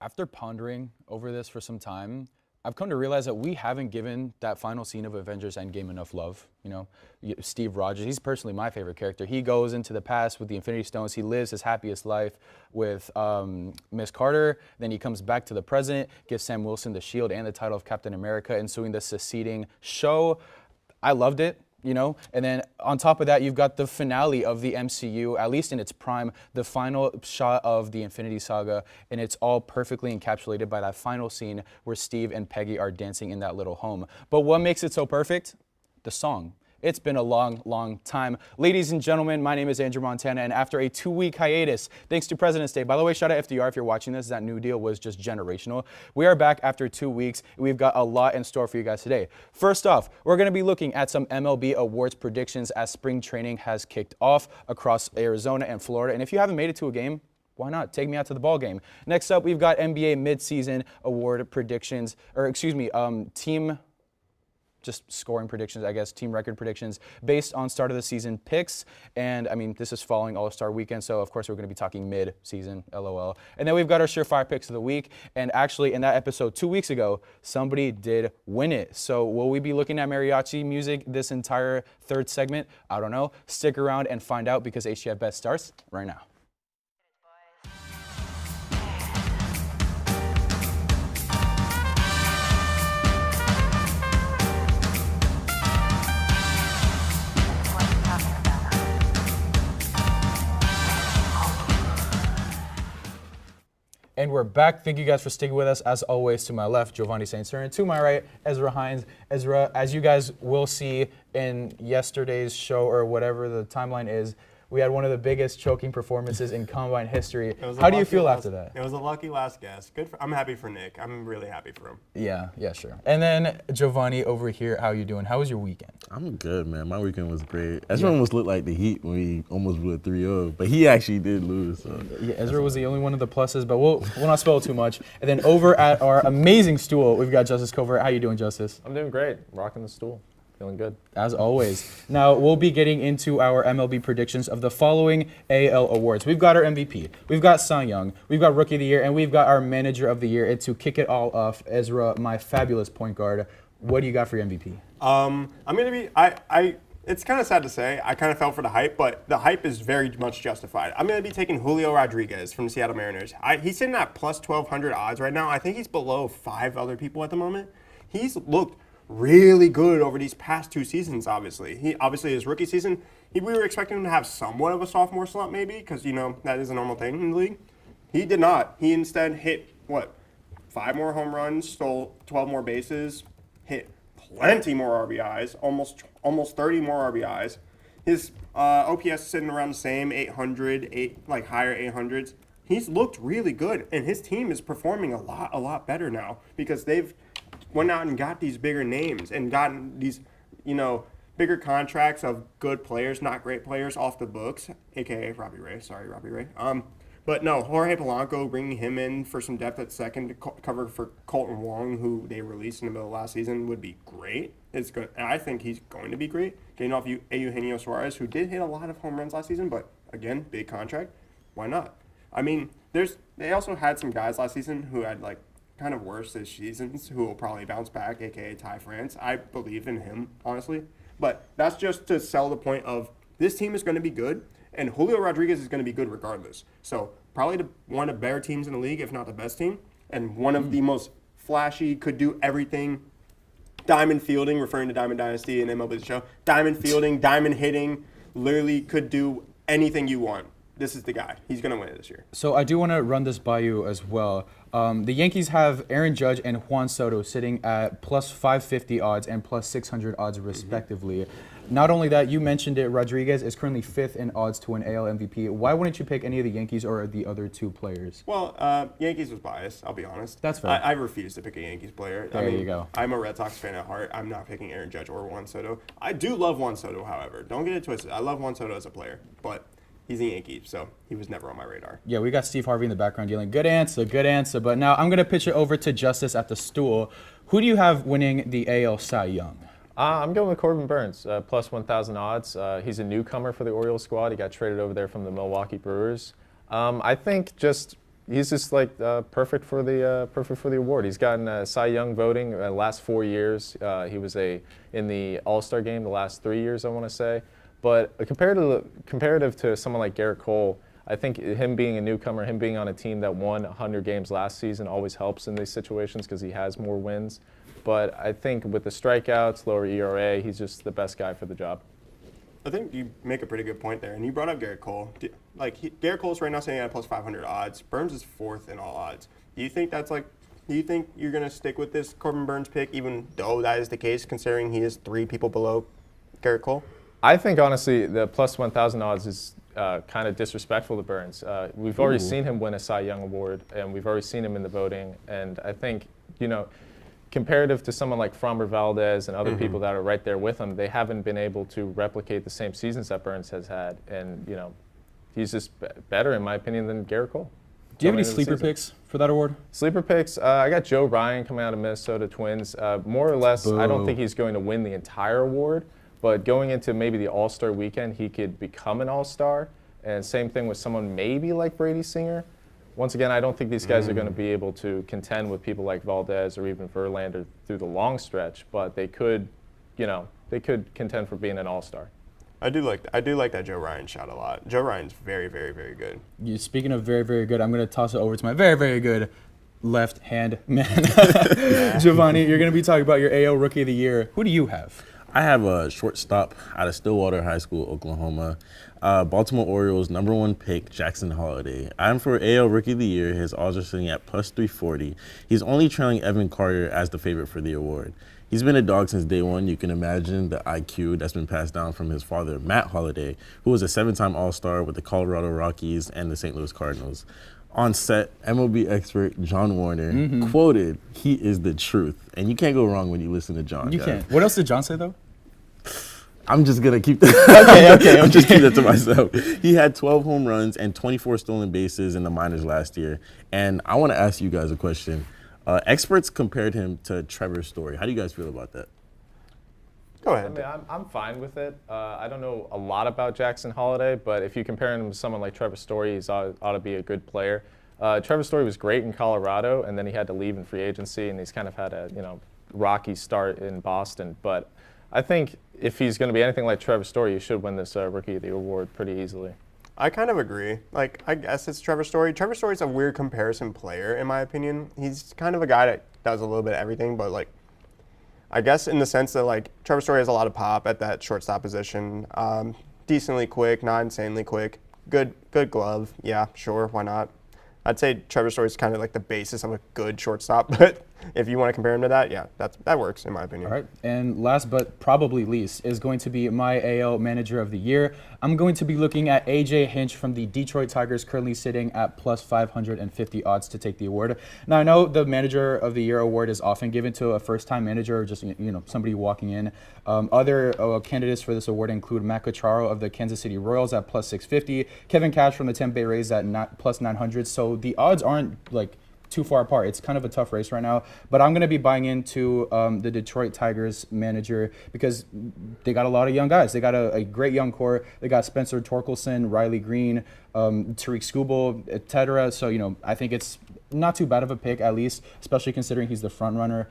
After pondering over this for some time, I've come to realize that we haven't given that final scene of Avengers Endgame enough love. You know, Steve Rogers, he's personally my favorite character. He goes into the past with the Infinity Stones. He lives his happiest life with Miss Carter. Then he comes back to the present, gives Sam Wilson the shield and the title of Captain America, ensuing the seceding show. I loved it. You know, and then on top of that, you've got the finale of the MCU, at least in its prime, the final shot of the Infinity Saga, and it's all perfectly encapsulated by that final scene where Steve and Peggy are dancing in that little home. But what makes it so perfect? The song. It's been a long, long time. Ladies and gentlemen, my name is Andrew Montana, and after a 2-week hiatus, thanks to President's Day, by the way, shout out FDR if you're watching this, that New Deal was just generational. We are back after 2 weeks. We've got a lot in store for you guys today. First off, we're going to be looking at some MLB awards predictions as spring training has kicked off across Arizona and Florida. And if you haven't made it to a game, why not? Take me out to the ball game. Next up, we've got NBA midseason award predictions, or excuse me, team just scoring predictions, I guess, team record predictions based on start of the season picks. And I mean, this is following All-Star weekend, so of course we're going to be talking mid-season, LOL. And then we've got our surefire picks of the week. And actually, in that episode 2 weeks ago, somebody did win it. So will we be looking at mariachi music this entire third segment? I don't know. Stick around and find out because HTF Bets starts right now. And we're back. Thank you guys for sticking with us. As always, to my left, Giovanni St. Cyr, and to my right, Ezra Hines. Ezra, as you guys will see in yesterday's show or whatever the timeline is, we had one of the biggest choking performances in Combine history. How do you feel after that? It was a lucky last guess. Good. I'm happy for Nick. I'm really happy for him. Yeah, sure. And then Giovanni over here, how you doing? How was your weekend? I'm good, man. My weekend was great. Ezra almost looked like the Heat when we almost blew a 3-0, but he actually did lose. So. Yeah, Ezra was the only one of the pluses, but we'll not spell too much. And then over at our amazing stool, we've got Justice Covert. How you doing, Justice? I'm doing great. Rocking the stool. Feeling good. As always. Now, we'll be getting into our MLB predictions of the following AL awards. We've got our MVP, we've got Cy Young, we've got Rookie of the Year, and we've got our Manager of the Year. And to kick it all off, Ezra, my fabulous point guard, what do you got for your MVP? I'm going to be, it's kind of sad to say, I kind of fell for the hype, but the hype is very much justified. I'm going to be taking Julio Rodriguez from the Seattle Mariners. He's sitting at plus 1,200 odds right now. I think he's below 5 other people at the moment. He's looked really good over these past 2 seasons, obviously. His rookie season, we were expecting him to have somewhat of a sophomore slump maybe, because, you know, that is a normal thing in the league. He did not. He instead hit, 5 more home runs, stole 12 more bases, hit plenty more RBIs, almost 30 more RBIs. His OPS is sitting around the same, 800, higher 800s. He's looked really good, and his team is performing a lot better now because they've went out and got these bigger names and gotten these, bigger contracts of good players, not great players, off the books, a.k.a. Robbie Ray. Sorry, Robbie Ray. But no, Jorge Polanco, bringing him in for some depth at second to cover for Colton Wong, who they released in the middle of last season, would be great. It's good. And I think he's going to be great. Getting off Eugenio Suarez, who did hit a lot of home runs last season, but again, big contract. Why not? I mean, they also had some guys last season who had kind of worse this seasons who will probably bounce back, a.k.a. Ty France. I believe in him, honestly. But that's just to sell the point of this team is going to be good, and Julio Rodriguez is going to be good regardless. So probably one of the better teams in the league, if not the best team, and one of the most flashy, could do everything. Diamond fielding, referring to Diamond Dynasty and MLB The Show. Diamond fielding, diamond hitting, literally could do anything you want. This is the guy. He's going to win it this year. So I do want to run this by you as well. The Yankees have Aaron Judge and Juan Soto sitting at plus 550 odds and plus 600 odds respectively. Mm-hmm. Not only that, you mentioned it, Rodriguez is currently 5th in odds to win AL MVP. Why wouldn't you pick any of the Yankees or the other 2 players? Well, Yankees was biased, I'll be honest. That's fair. I refuse to pick a Yankees player. There you go. I'm a Red Sox fan at heart. I'm not picking Aaron Judge or Juan Soto. I do love Juan Soto, however. Don't get it twisted. I love Juan Soto as a player, but he's a Yankee, so he was never on my radar. Yeah, we got Steve Harvey in the background yelling, good answer. But now I'm going to pitch it over to Justice at the stool. Who do you have winning the AL Cy Young? I'm going with Corbin Burns, plus 1,000 odds. He's a newcomer for the Orioles squad. He got traded over there from the Milwaukee Brewers. I think just he's just like perfect for the award. He's gotten Cy Young voting the last 4 years. He was in the All-Star game the last 3 years, I want to say. But comparative to someone like Garrett Cole, I think him being a newcomer, him being on a team that won 100 games last season always helps in these situations because he has more wins. But I think with the strikeouts, lower ERA, he's just the best guy for the job. I think you make a pretty good point there, and you brought up Garrett Cole. Garrett Cole's right now sitting at plus 500 odds. Burns is fourth in all odds. Do you think you're gonna stick with this Corbin Burns pick, even though that is the case, considering he is 3 people below Garrett Cole? I think honestly, the plus 1,000 odds is kind of disrespectful to Burns. We've already seen him win a Cy Young award, and we've already seen him in the voting. And I think, comparative to someone like Framber Valdez and other people that are right there with him, they haven't been able to replicate the same seasons that Burns has had. And, he's just better, in my opinion, than Garrett Cole. Do you have any sleeper picks for that award? Sleeper picks, I got Joe Ryan coming out of Minnesota Twins. More or less, I don't think he's going to win the entire award. But going into maybe the All-Star weekend, he could become an All-Star. And same thing with someone maybe like Brady Singer. Once again, I don't think these guys are going to be able to contend with people like Valdez or even Verlander through the long stretch, but they could, they could contend for being an All-Star. I do like that Joe Ryan shot a lot. Joe Ryan's very, very, very good. Speaking of very, very good, I'm going to toss it over to my very, very good left-hand man. Giovanni, you're going to be talking about your AL Rookie of the Year. Who do you have? I have a shortstop out of Stillwater High School, Oklahoma. Baltimore Orioles #1 pick, Jackson Holliday. I'm for AL Rookie of the Year. His odds are sitting at plus 340. He's only trailing Evan Carter as the favorite for the award. He's been a dog since day one. You can imagine the IQ that's been passed down from his father, Matt Holliday, who was a 7-time All-Star with the Colorado Rockies and the St. Louis Cardinals. On set, MLB expert John Warner quoted, "He is the truth." And you can't go wrong when you listen to John. You can't. What else did John say, though? I'm just gonna keep that. Okay. I'm just keep that to myself. He had 12 home runs and 24 stolen bases in the minors last year. And I want to ask you guys a question. Experts compared him to Trevor Story. How do you guys feel about that? Go ahead. I mean, I'm fine with it. I don't know a lot about Jackson Holliday, but if you compare him to someone like Trevor Story, he ought to be a good player. Trevor Story was great in Colorado, and then he had to leave in free agency, and he's kind of had a rocky start in Boston. But I think if he's going to be anything like Trevor Story, he should win this Rookie of the Year award pretty easily. I kind of agree. I guess it's Trevor Story. Trevor Story's a weird comparison player, in my opinion. He's kind of a guy that does a little bit of everything, but I guess in the sense that Trevor Story has a lot of pop at that shortstop position. Decently quick, not insanely quick. Good glove. Yeah, sure, why not? I'd say Trevor Story is kind of like the basis of a good shortstop, but if you want to compare him to that, yeah, that works in my opinion. All right, and last but probably least is going to be my AL Manager of the Year. I'm going to be looking at A.J. Hinch from the Detroit Tigers, currently sitting at plus 550 odds to take the award. Now, I know the Manager of the Year award is often given to a first-time manager or just somebody walking in. Other candidates for this award include Matt Cacharo of the Kansas City Royals at plus 650, Kevin Cash from the Tampa Bay Rays at plus 900. So the odds aren't too far apart. It's kind of a tough race right now, but I'm going to be buying into the Detroit Tigers manager because they got a lot of young guys. They got a great young core. They got Spencer Torkelson, Riley Green, Tariq Skubal, etc. So, I think it's not too bad of a pick, at least, especially considering he's the front runner.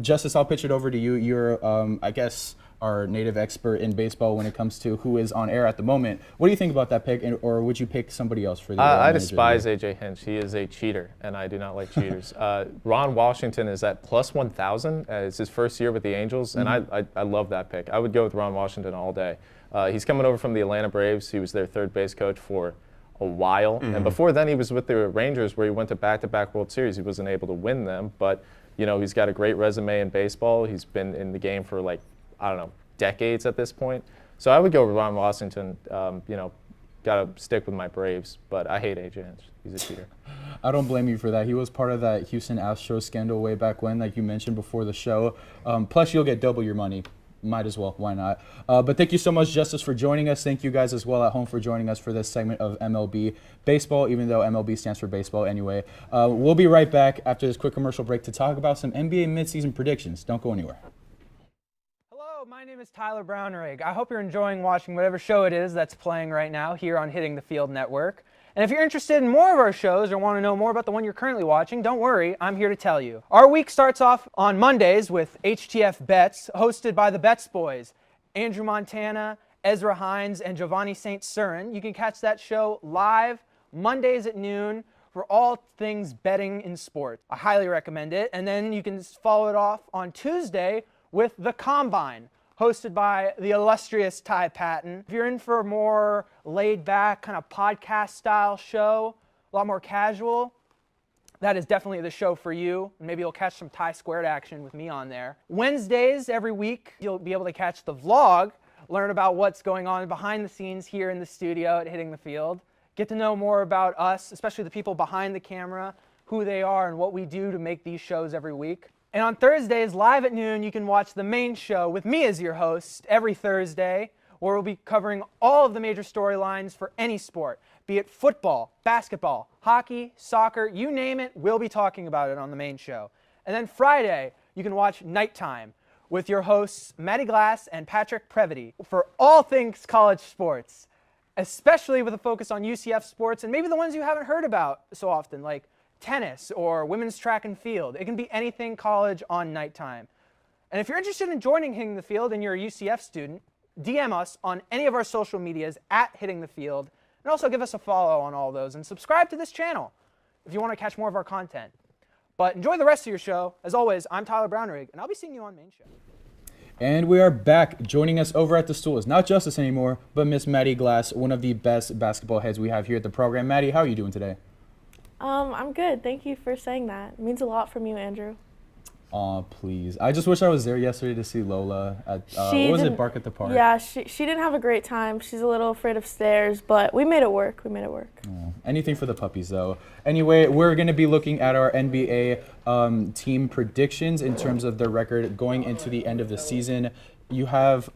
Justice, I'll pitch it over to you. You're, I guess, our native expert in baseball when it comes to who is on air at the moment. What do you think about that pick, or would you pick somebody else for the I despise A.J. Hinch. He is a cheater, and I do not like cheaters. Ron Washington is at plus 1,000. It's his first year with the Angels, and I love that pick. I would go with Ron Washington all day. He's coming over from the Atlanta Braves. He was their third base coach for a while, and before then he was with the Rangers, where he went to back-to-back World Series. He wasn't able to win them, but he's got a great resume in baseball. He's been in the game for decades at this point. So I would go with Ron Washington. Got to stick with my Braves, but I hate A.J. Hinch. He's a cheater. I don't blame you for that. He was part of that Houston Astros scandal way back when, like you mentioned before the show. Plus, you'll get double your money. Might as well. Why not? But thank you so much, Justice, for joining us. Thank you guys as well at home for joining us for this segment of MLB Baseball, even though MLB stands for baseball anyway. We'll be right back after this quick commercial break to talk about some NBA midseason predictions. Don't go anywhere. My name is Tyler Brownrigg. I hope you're enjoying watching whatever show it is that's playing right now here on Hitting the Field Network. And if you're interested in more of our shows or want to know more about the one you're currently watching, don't worry, I'm here to tell you. Our week starts off on Mondays with HTF Bets, hosted by the Bets Boys, Andrew Montana, Ezra Hines, and Giovanni St. Cyrin. You can catch that show live Mondays at noon for all things betting in sports. I highly recommend it. And then you can follow it off on Tuesday with The Combine, hosted by the illustrious Ty Patton. If you're in for a more laid-back, kind of podcast-style show, a lot more casual, that is definitely the show for you. And maybe you'll catch some Ty Squared action with me on there. Wednesdays, every week, you'll be able to catch the vlog, learn about what's going on behind the scenes here in the studio at Hitting the Field, get to know more about us, especially the people behind the camera, who they are, and what we do to make these shows every week. And on Thursdays, live at noon, you can watch the main show with me as your host every Thursday, where we'll be covering all of the major storylines for any sport, be it football, basketball, hockey, soccer, you name it, we'll be talking about it on the main show. And then Friday, you can watch Nighttime with your hosts, Maddie Glass and Patrick Previty, for all things college sports, especially with a focus on UCF sports and maybe the ones you haven't heard about so often, like tennis or women's track and field. It can be anything college on Nighttime. And if you're interested in joining Hitting the Field and you're a UCF student, DM us on any of our social medias at Hitting the Field, and also give us a follow on all those and subscribe to this channel if you want to catch more of our content. But enjoy the rest of your show. As always, I'm Tyler Brownrigg, and I'll be seeing you on Main Show. And we are back. Joining us over at the stool is not Justice anymore, but Miss Maddie Glass, one of the best basketball heads we have here at the program. Maddie, how are you doing today? I'm good. Thank you for saying that. It means a lot from you, Andrew. Aw, please. I just wish I was there yesterday to see Lola at, what was it, Bark at the Park? Yeah, she didn't have a great time. She's a little afraid of stairs, but we made it work. Anything for the puppies, though. Anyway, we're going to be looking at our NBA team predictions in terms of their record going into the end of the season. You have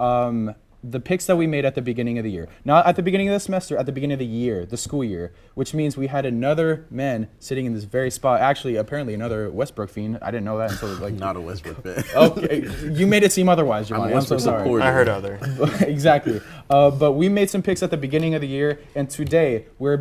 the picks that we made at the beginning of the year. Not at the beginning of the semester, at the beginning of the year, the school year, which means we had another man sitting in this very spot. Actually, apparently another Westbrook fiend. I didn't know that until like Not a Westbrook fan. Okay, you made it seem otherwise, Giovanni. I'm so sorry. supporter. I heard other. Exactly. But we made some picks at the beginning of the year, and today we're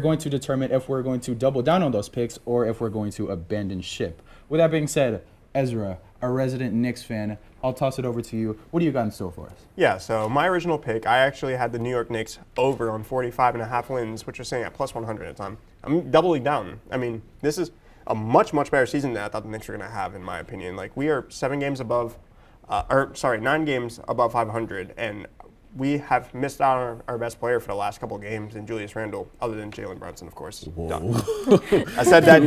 going to determine if we're going to double down on those picks or if we're going to abandon ship. With that being said, Ezra, a resident Knicks fan, I'll toss it over to you. What do you got in store for us? Yeah, so my original pick, I actually had the New York Knicks over on 45.5 wins, which was sitting at plus 100 at the time. I'm doubling down. I mean, this is a much better season than I thought the Knicks were going to have, in my opinion. Like, we are 9 games above 500, and we have missed out on our best player for the last couple of games in Julius Randle, other than Jalen Brunson, of course. Done. I said that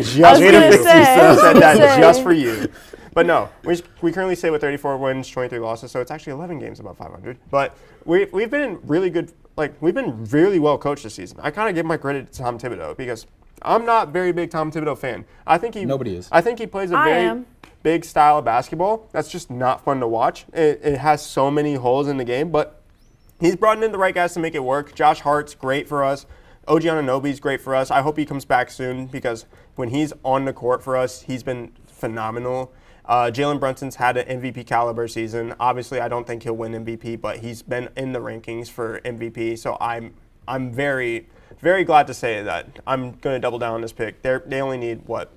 just for you. But no, we currently sit with 34 wins, 23 losses, so it's actually 11 games above 500. But we've been really good, we've been really well coached this season. I kind of give my credit to Tom Thibodeau because I'm not a very big Tom Thibodeau fan. Nobody is. I think he plays a very big style of basketball that's just not fun to watch. It has so many holes in the game, but he's brought in the right guys to make it work. Josh Hart's great for us. OG Anunoby's great for us. I hope he comes back soon because when he's on the court for us, he's been phenomenal. Jalen Brunson's had an MVP caliber season. Obviously, I don't think he'll win MVP, but he's been in the rankings for MVP. So I'm very glad to say that I'm going to double down on this pick. They only need 11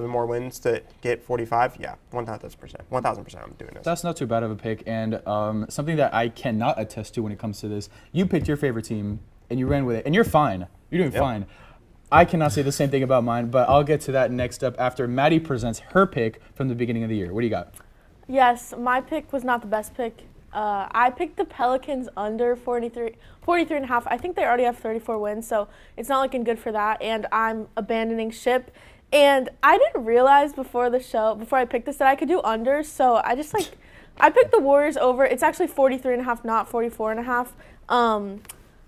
more wins to get 45. Yeah, 1,000%. 1,000% I'm doing this. That's not too bad of a pick, and something that I cannot attest to when it comes to this. You picked your favorite team and you ran with it, and you're fine. You're doing fine. I cannot say the same thing about mine, but I'll get to that next up after Maddie presents her pick from the beginning of the year. What do you got? Yes, my pick was not the best pick. I picked the Pelicans under 43.5. I think they already have 34 wins, so it's not looking good for that, and I'm abandoning ship. And I didn't realize before I picked this, that I could do unders, so I picked the Warriors over. It's actually 43.5, not 44.5.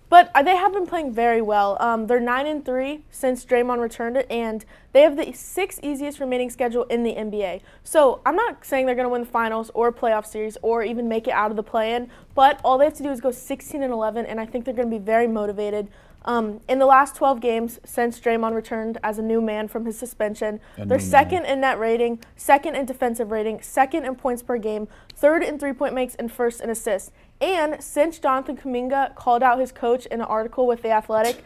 But they have been playing very well. They're 9-3 since Draymond returned it, and they have the 6th easiest remaining schedule in the NBA. So I'm not saying they're going to win the finals or playoff series or even make it out of the play-in, but all they have to do is go 16-11, and I think they're going to be very motivated. In the last 12 games since Draymond returned as a new man from his suspension, they're second in net rating, second in defensive rating, second in points per game, third in three-point makes, and first in assists. And since Jonathan Kuminga called out his coach in an article with The Athletic,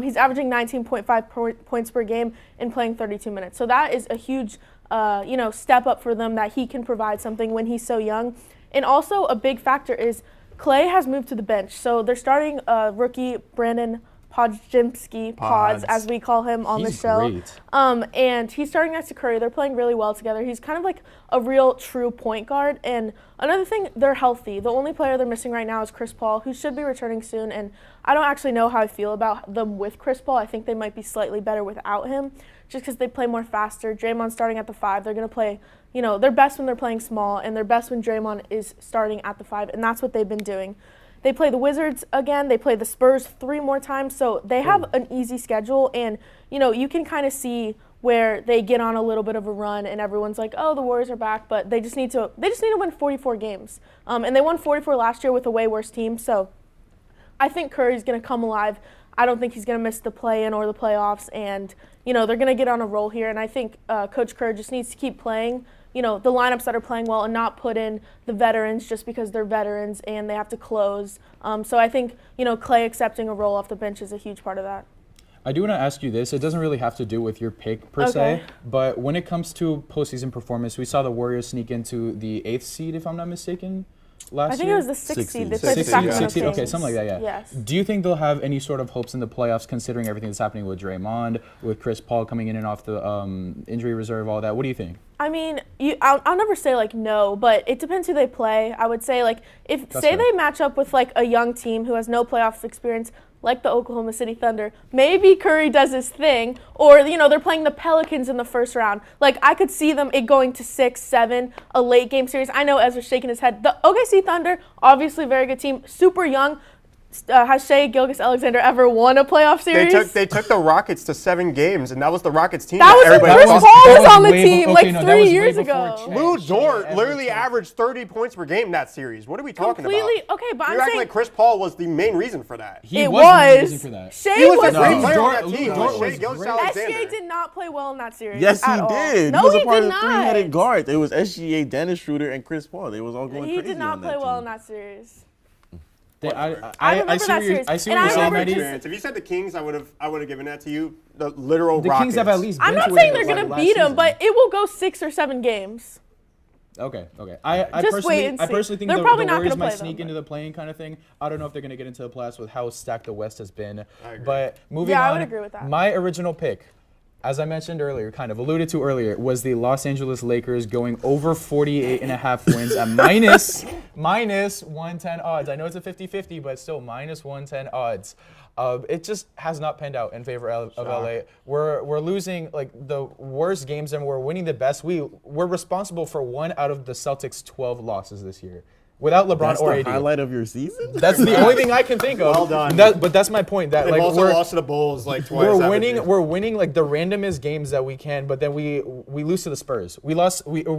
he's averaging 19.5 points per game and playing 32 minutes. So that is a huge step up for them, that he can provide something when he's so young. And also a big factor is Clay has moved to the bench. So they're starting rookie Brandon Pods, as we call him on the show. Great. And he's starting next to Curry. They're playing really well together. He's kind of like a real true point guard. And another thing, they're healthy. The only player they're missing right now is Chris Paul, who should be returning soon. And I don't actually know how I feel about them with Chris Paul. I think they might be slightly better without him, just because they play more faster. Draymond's starting at the 5. They're going to play, they're best when they're playing small, and they're best when Draymond is starting at the 5, and that's what they've been doing. They play the Wizards again. They play the Spurs 3 more times, so they have an easy schedule, and you can kind of see where they get on a little bit of a run, and everyone's like, "Oh, the Warriors are back," but they just need to win 44 games, and they won 44 last year with a way worse team. So I think Curry's going to come alive. I don't think he's going to miss the play-in or the playoffs, and they're going to get on a roll here. And I think Coach Kerr just needs to keep playing the lineups that are playing well and not put in the veterans just because they're veterans and they have to close. So I think, Clay accepting a role off the bench is a huge part of that. I do want to ask you this. It doesn't really have to do with your pick per se, but when it comes to postseason performance, we saw the Warriors sneak into the 8th seed, if I'm not mistaken, last year. I think it was the 6th seed. They played the Sixth Sacramento seed. Okay, Kings. something like that, yeah. Yes. Do you think they'll have any sort of hopes in the playoffs, considering everything that's happening with Draymond, with Chris Paul coming in and off the injury reserve, all that? What do you think? I mean, I'll never say no, but it depends who they play. I would say if they match up with a young team who has no playoff experience, like the Oklahoma City Thunder, maybe Curry does his thing, or they're playing the Pelicans in the first round. I could see them going to 6-7, a late game series. I know Ezra's shaking his head. The OKC Thunder, obviously very good team, super young. Has Shai Gilgeous-Alexander ever won a playoff series? They took the Rockets to 7 games, and that was the Rockets team. That was when Chris Paul was on the team 3 years ago. Lou Dort literally averaged 30 points per game that series. What are we talking about? Okay, but You're acting like Chris Paul was the main reason for that. He was the reason for that. Shai He was was a great player on that Lou team. Dort Shai was Gilgeous-Alexander. SGA did not play well in that series. Yes, he at all. did. No, he was a he part did of the not. three-headed guard. It was SGA, Dennis Schroeder, and Chris Paul. They was all going crazy. He did not on that play well team. in that series. I remember see that what you're series. I see And what I you're saying, remember Maddie. If you said the Kings, I would have given that to you. The literal The Rockets. Kings have at least been I'm not to saying it they're going to last beat them, season. but it will go 6 or 7 games. Okay. I Just wait and see. personally think They're the probably not Warriors gonna might play them, sneak into but- the playing kind of thing. I don't know if they're going to get into the playoffs with how stacked the West has been. I agree. But moving Yeah, on, I would agree with that. my original pick, as I mentioned earlier, kind of alluded to earlier, was the Los Angeles Lakers going over 48.5 wins at minus 110 odds. I know it's a 50-50, but still minus 110 odds. It just has not panned out in favor of LA. We're losing the worst games and we're winning the best. We're responsible for 1 out of the Celtics' 12 losses this year. Without LeBron That's or the AD. highlight of your season? That's the only thing I can think of. Well done. But that's my point. That They've also lost to the Bulls twice. we're winning the randomest games that we can, but then we lose to the Spurs. We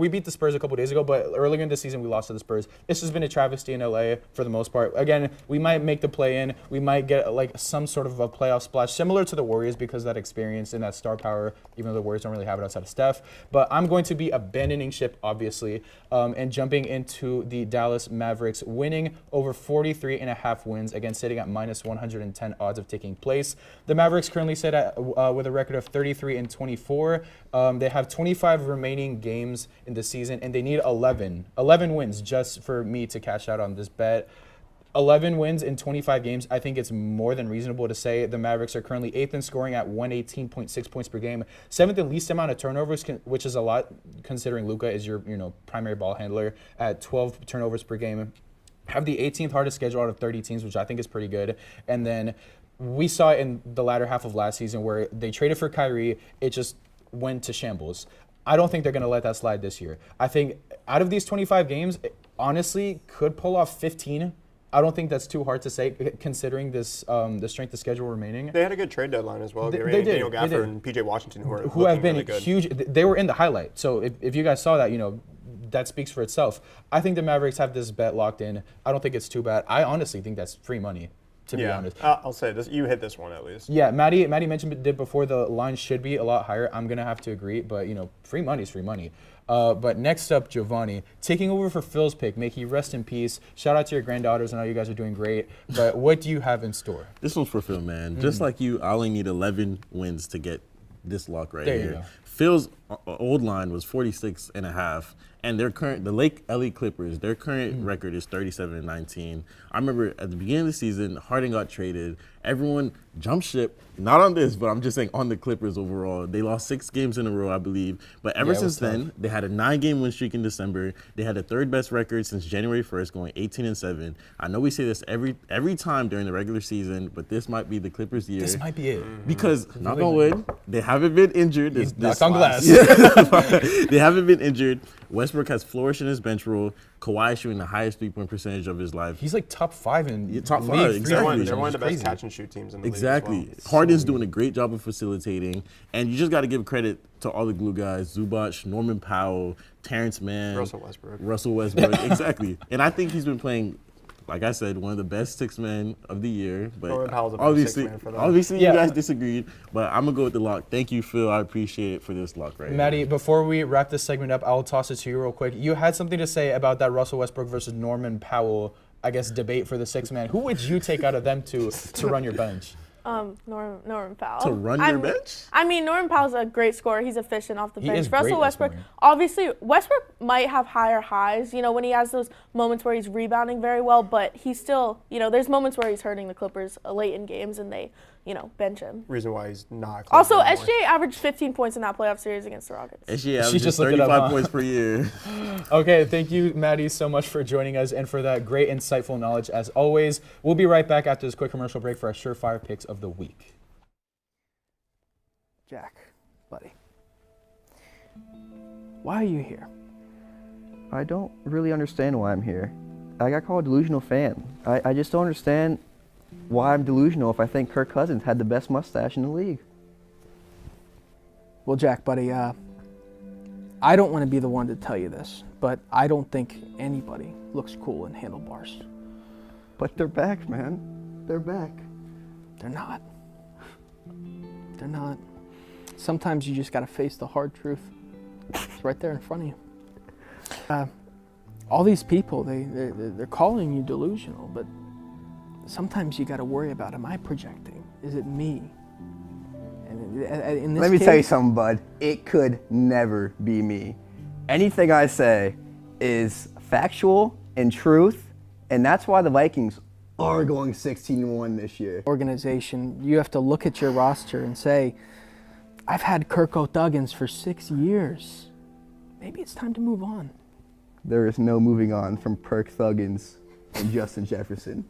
beat the Spurs a couple days ago, but earlier in the season we lost to the Spurs. This has been a travesty in LA for the most part. Again, we might make the play-in. We might get some sort of a playoff splash similar to the Warriors because of that experience and that star power, even though the Warriors don't really have it outside of Steph. But I'm going to be abandoning ship, obviously, and jumping into the Dallas Mavericks, winning over 43.5 wins, again sitting at minus 110 odds of taking place. The Mavericks currently sit at with a record of 33-24. They have 25 remaining games in the season, and they need 11 wins just for me to cash out on this bet. 11 wins in 25 games, I think it's more than reasonable to say. The Mavericks are currently 8th in scoring at 118.6 points per game, 7th in least amount of turnovers, which is a lot considering Luka is your primary ball handler at 12 turnovers per game. Have the 18th hardest schedule out of 30 teams, which I think is pretty good. And then we saw it in the latter half of last season where they traded for Kyrie, it just went to shambles. I don't think they're going to let that slide this year. I think out of these 25 games, honestly, could pull off 15. I don't think that's too hard to say, considering this the strength of schedule remaining. They had a good trade deadline as well. They did. did. Daniel Gafford and PJ Washington, who have been really good. huge. They were in the highlight. So if you guys saw that, that speaks for itself. I think the Mavericks have this bet locked in. I don't think it's too bad. I honestly think that's free money. to be honest. I'll say this. You hit this one at least. Yeah, Maddie mentioned it before, the line should be a lot higher. I'm going to have to agree, but, free money is free money. But next up, Giovanni, taking over for Phil's pick. May he rest in peace. Shout out to your granddaughters. I know you guys are doing great. But what do you have in store? This one's for Phil, man. Just like you, I only need 11 wins to get this lock right There you here. go. Phil's old line was 46.5, and the Lake LA Clippers, their current record is 37-19. I remember at the beginning of the season, Harden got traded. Everyone jumped ship. Not on this, but I'm just saying on the Clippers overall. They lost 6 games in a row, I believe. But ever Yeah, it was since then, they had a 9-game win streak in December. They had the 3rd best record since January 1st, going 18-7. I know we say this every time during the regular season, but this might be the Clippers' year. This might be it. Because, knock on wood, they haven't been injured. Knock on glass. They haven't been injured. Westbrook has flourished in his bench role. Kawhi is shooting the highest 3-point percentage of his life. He's like top 5 in top league 5, three-point exactly. They're percentage, one of the which is best crazy. catch and shoot teams in the Exactly. league as well. Harden's doing a great job of facilitating, and you just got to give credit to all the glue guys: Zubac, Norman Powell, Terrence Mann, Russell Westbrook. Exactly. And I think he's been playing, like I said, one of the best 6 men of the year. But Norman Powell's a better obviously, sixth man for them. obviously Yeah. you guys disagreed, but I'm gonna go with the lock. Thank you, Phil. I appreciate it for this lock right Maddie, before we wrap this segment up, I'll toss it to you real quick. You had something to say about that Russell Westbrook versus Norman Powell, I guess, debate for the 6th man. Who would you take out of them two to run your bench? Norman Powell. To run your bench? I mean, Norman Powell's a great scorer. He's efficient off the He bench. is great Russell at Westbrook, scoring. obviously, Westbrook might have higher highs, when he has those moments where he's rebounding very well, but he's still, there's moments where he's hurting the Clippers late in games and they, bench him. Reason why he's not. Also, anymore. SGA averaged 15 points in that playoff series against the Rockets. SGA averages just looked it up, 35 huh? points per year. Okay, thank you, Maddie, so much for joining us and for that great, insightful knowledge as always. We'll be right back after this quick commercial break for our surefire picks of the week. Jack, buddy, why are you here? I don't really understand why I'm here. I got called a delusional fan. I just don't understand why I'm delusional if I think Kirk Cousins had the best mustache in the league. Well, Jack, buddy, I don't want to be the one to tell you this, but I don't think anybody looks cool in handlebars. But they're back, man. They're back. They're not. They're not. Sometimes you just got to face the hard truth. It's right there in front of you. All these people, they're calling you delusional, but sometimes you got to worry about, am I projecting? Is it me? And in this Let me case, tell you something, bud. It could never be me. Anything I say is factual and truth, and that's why the Vikings are going 16-1 this year. organization, you have to look at your roster and say, I've had Kirk O'Thuggins for 6 years. Maybe it's time to move on. There is no moving on from Perk Thuggins and Justin Jefferson.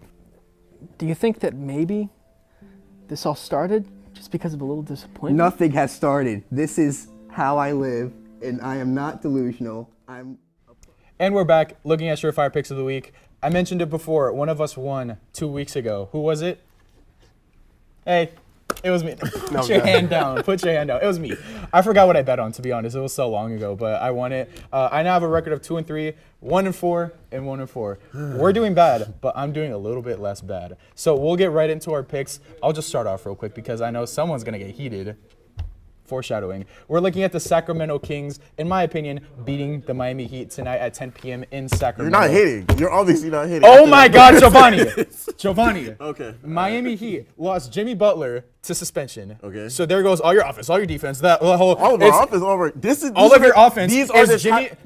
Do you think that maybe this all started just because of a little disappointment? Nothing has started. This is how I live, and I am not delusional. And we're back looking at surefire picks of the week. I mentioned it before. One of us won 2 weeks ago. Who was it? Hey, it was me. Put your hand down. Put your hand down. It was me. I forgot what I bet on, to be honest. It was so long ago, but I won it. I now have a record of 2-3, 1-4, and 1-4. We're doing bad, but I'm doing a little bit less bad. So we'll get right into our picks. I'll just start off real quick because I know someone's going to get heated. Foreshadowing. We're looking at the Sacramento Kings, in my opinion, beating the Miami Heat tonight at 10 p.m. in You're Sacramento. not hitting. You're obviously not hitting. Oh my God, Giovanni! Giovanni. Okay. Miami Heat lost Jimmy Butler to suspension. Okay. So there goes all your offense, all your defense. That whole All of our offense, all of your offense. These are the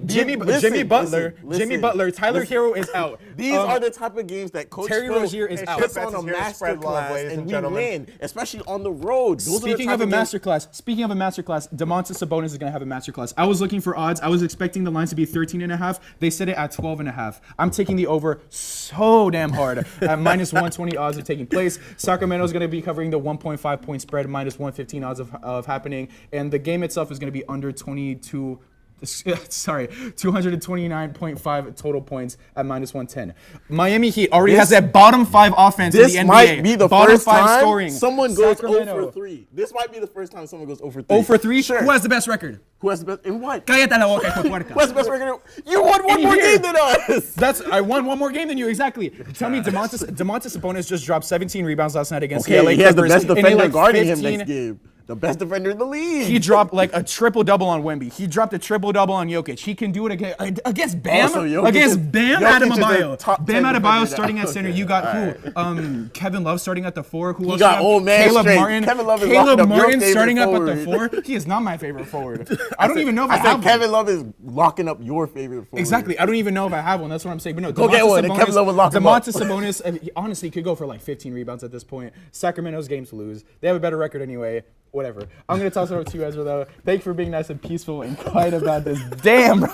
Jimmy Butler. Jimmy Butler. Tyler Hero is out. These are the type of games that Coach Terry Phil Rozier is out. puts on a Bets is here to spread love, masterclass, ladies and and we gentlemen. win, especially on the road. Those Speaking are of the a type games- masterclass, DeMontis Sabonis is going to have a masterclass. I was looking for odds. I was expecting the lines to be 13.5. They set it at 12.5. I'm taking the over so damn hard at minus 120 odds of taking place. Sacramento is going to be covering the 1.5 point spread, minus 115 odds of happening. And the game itself is going to be under 229.5 total points at minus 110. Miami Heat already has that bottom 5 offense in the This NBA. might be the bottom first 5 time scoring. someone goes Sacramento. 0 for 3. This might be the first time someone goes 0 for 3. 0 for 3? Sure. Who has the best record? Who has the best in what? Cállate la boca, hijo de puerca. Who has the best record? You won one In more here. game than us. I won one more game than you, exactly. Tell me, Domantas Sabonis just dropped 17 rebounds last night against the LA he has the Clippers. best and he, defender like, guarding him 15 next game. The best defender in the league. He dropped like a triple-double on Wemby. He dropped a triple-double on Jokic. He can do it against Bam. Also, Jokic Against Bam Jokic is a Adebayo. top Bam 10 Adebayo defender starting now. at center. Okay, You got all who? Kevin Love starting at the 4. Who He else? got you have? old man Caleb strength. Martin. Kevin Love is Caleb locking up your Martin favorite starting up at the forward. 4. He is not my favorite forward. I don't even know if I I have said one. Kevin Love is locking up your favorite forward. Exactly. I don't even know if I have one. That's what I'm saying. But no, Go get one, and Kevin Love will lock him up. Domantas Sabonis, he honestly could go for like 15 rebounds at this point. Sacramento's games to lose. They have a better record anyway. Whatever. I'm going to toss it over to you, Ezra, though. Thank you for being nice and peaceful and quiet about this. Damn, bro.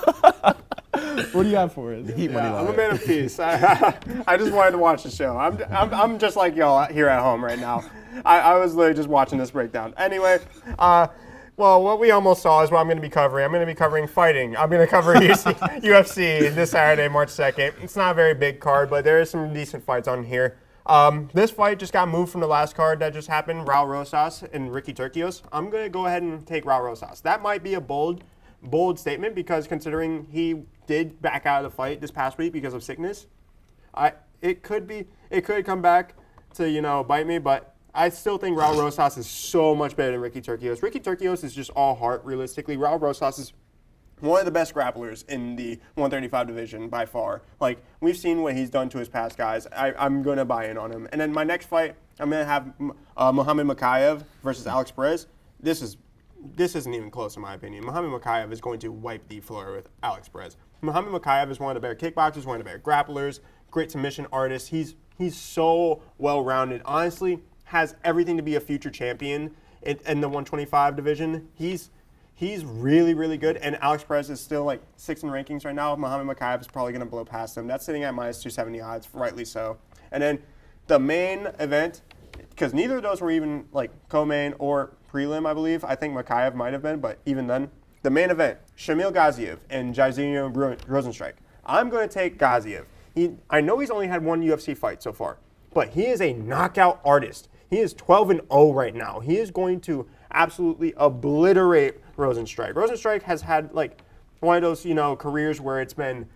What do you have for us? Heat money I'm a line. man of peace. I just wanted to watch the show. I'm just like y'all here at home right now. I was literally just watching this breakdown. Anyway, well, what we almost saw is what I'm going to be covering. I'm going to be covering fighting. I'm going to cover UFC this Saturday, March 2nd. It's not a very big card, but there is some decent fights on here. This fight just got moved from the last card that just happened, Raul Rosas and Ricky Turcios. I'm going to go ahead and take Raul Rosas. That might be a bold statement because considering he did back out of the fight this past week because of sickness, it could come back to, bite me, but I still think Raul Rosas is so much better than Ricky Turcios. Ricky Turcios is just all heart, realistically. Raul Rosas is one of the best grapplers in the 135 division by far. Like, we've seen what he's done to his past guys. I'm going to buy in on him. And then my next fight, I'm going to have Muhammad Makayev versus Alex Perez. This isn't even close in my opinion. Muhammad Makayev is going to wipe the floor with Alex Perez. Muhammad Makayev is one of the better kickboxers, one of the better grapplers, great submission artist. He's so well-rounded. Honestly, has everything to be a future champion in the 125 division. He's really, really good, and Alex Perez is still like 6th in rankings right now. Muhammad Makayev is probably going to blow past him. That's sitting at minus 270 odds, rightly so. And then the main event, because neither of those were even like co-main or prelim, I believe. I think Makayev might have been, but even then, the main event, Shamil Gaziev and Jairzinho Rozenstruik. I'm going to take Gaziev. I know he's only had one UFC fight so far, but he is a knockout artist. He is 12-0 right now. He is going to absolutely obliterate Rozenstruik. Rozenstruik has had like one of those, careers where it's been,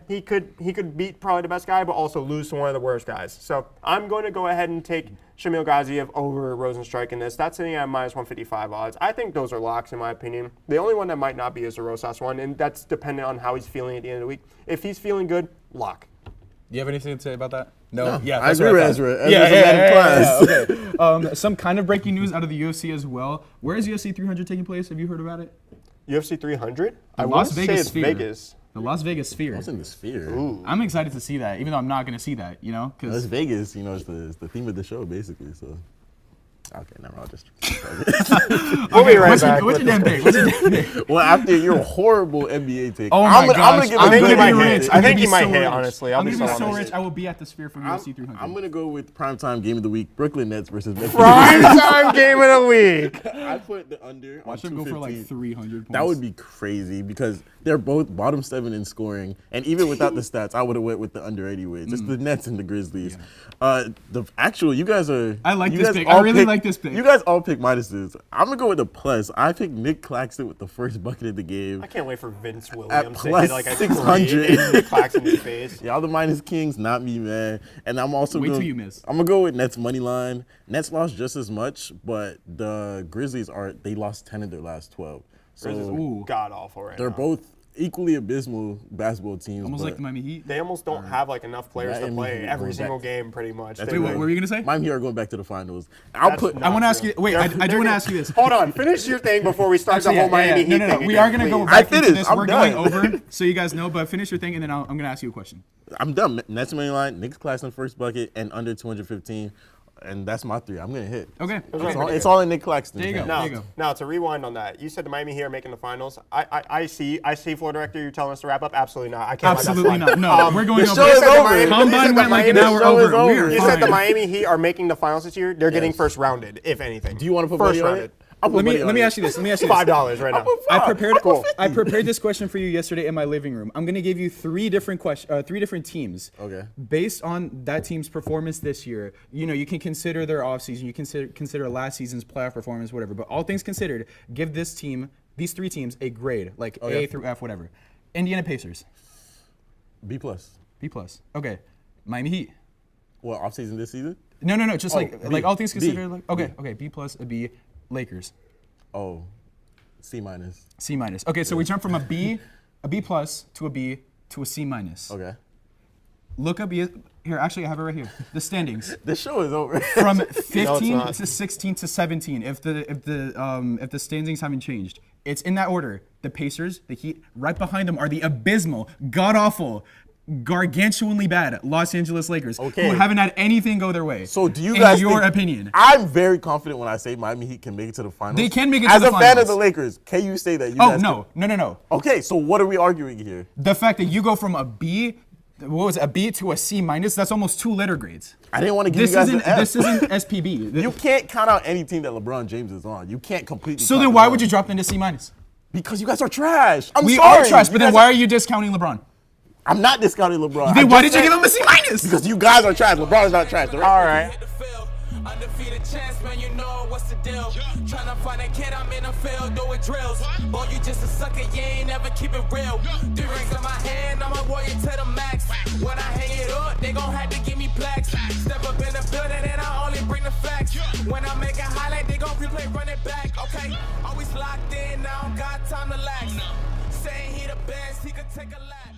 he could beat probably the best guy, but also lose to one of the worst guys. So I'm going to go ahead and take Shamil Gaziev over Rozenstruik in this. That's sitting at minus 155 odds. I think those are locks in my opinion. The only one that might not be is the Rosas one, and that's dependent on how he's feeling at the end of the week. If he's feeling good, lock. Do you have anything to say about that? No. Yeah, I that's agree what with thought. Ezra. Ezra's a man of class. Okay. Some kind of breaking news out of the UFC as well. Where is UFC 300 taking place? Have you heard about it? UFC 300? I Las want to say Vegas it's Sphere. Vegas. The Las Vegas Sphere. What's in the sphere? Ooh. I'm excited to see that, even though I'm not going to see that, That's because Vegas, it's the theme of the show, basically. So, okay, never mind. I'll just. We'll be right back. What's your damn pick? What's your damn pick? Well, after your horrible NBA take, Oh I'm my gonna gosh, give I a think good he might NBA hit. take. I think he I'm might gonna be hit, so honestly. rich. I'll I'm be going to so be so honest. rich, I will be at the Sphere from UFC 300. I'm gonna go with primetime game of the week: Brooklyn Nets versus Memphis. Prime time game of the week. I put the under. Watch on them go for like 215. 300 points. That would be crazy because they're both bottom 7 in scoring, and even without the stats, I would have went with the under anyways. It's the Nets and the Grizzlies. You guys are. I like you this guys pick. all I really like this pick. You guys all pick minuses. I'm gonna go with the plus. I picked Nick Claxton with the first bucket of the game. I can't wait for Vince Williams to plus hit like a 600. three in Nick Claxton's face. Y'all the minus kings, not me, man. And I'm also Wait gonna, till you miss. I'm gonna go with Nets money line. Nets lost just as much, but the Grizzlies they lost 10 of their last 12. So Ooh. God awful right they're now. both equally abysmal basketball teams. Almost but like the Miami Heat. They almost don't have like enough players to Miami play Heat every going single back. game, pretty much. That's They Wait, right. what were you going to say? Miami Heat are going back to the finals. That's I want to ask you. Wait, I do They're want to ask you this. Hold on, finish your thing before we start the whole Miami Heat No. thing. We again, are going to go please. back I into finished. this. I'm We're done. going over, so you guys know. But finish your thing, and then I'm going to ask you a question. I'm done. Nets money line, Nick Claxton first bucket, and under 215. And that's my 3. I'm going to hit. Okay. It's all in Nick Claxton. There you go. Now, now to rewind on that, you said the Miami Heat are making the finals. I see, floor director. You're telling us to wrap up. Absolutely not. I can't. Absolutely not. No, we're going the over. show is over. Combine went like an The hour show is over. over. We are You said the fine. Miami Heat are making the finals this year. They're getting first rounded, if anything. Do you want to put first money on rounded? it? Let me ask you this. $5 right now. I prepared this question for you yesterday in my living room. I'm gonna give you three different teams. Okay. Based on that team's performance this year, you can consider their offseason, you can consider last season's playoff performance, whatever. But all things considered, give these three teams a grade, like A through F, whatever. Indiana Pacers. B+. B+. Okay. Miami Heat. What, offseason this season? No. Just B. like all things considered. B. Like okay. B+, a B. Lakers. Oh, C-. C-. Okay, so we jump from a B to a B to a C-. Okay. Look up here. Actually, I have it right here. The standings This show is over. from 15 not. to 16 to 17. If the standings haven't changed, it's in that order. The Pacers, the Heat, right behind them are the abysmal, god awful, gargantuanly bad Los Angeles Lakers, who haven't had anything go their way. So do you in guys your think- opinion? I'm very confident when I say Miami Heat can make it to the finals. They can make it to As the a fan of finals. the Lakers, can you say that you Oh guys no. Okay, so what are we arguing here? The fact that you go from a B, a B to a C-, that's almost 2 letter grades. I didn't want to give you guys an F. This isn't SPB. You can't count out any team that LeBron James is on. You can't completely. So count then why LeBron. would you drop them to C-? Because you guys are trash. I'm We sorry. are trash, but You then guys why are you discounting LeBron? I'm not discounting LeBron. Then I why just did you said- give him a C-? Because you guys are trash. LeBron is not trash. All right. Undefeated chance, man, you know what's the deal. Tryna find a kid, I'm in the field doing drills. Boy, you just a sucker, you ain't never keep it real. 3 rings in my hand, I'm a warrior to the max. When I hang it up, they gon' have to give me plaques. Step up in the building and I only bring the facts. When I make a highlight, they gon' replay, run it back. Okay, always locked in, I don't got time to lax. Saying he the best, he could take a lap.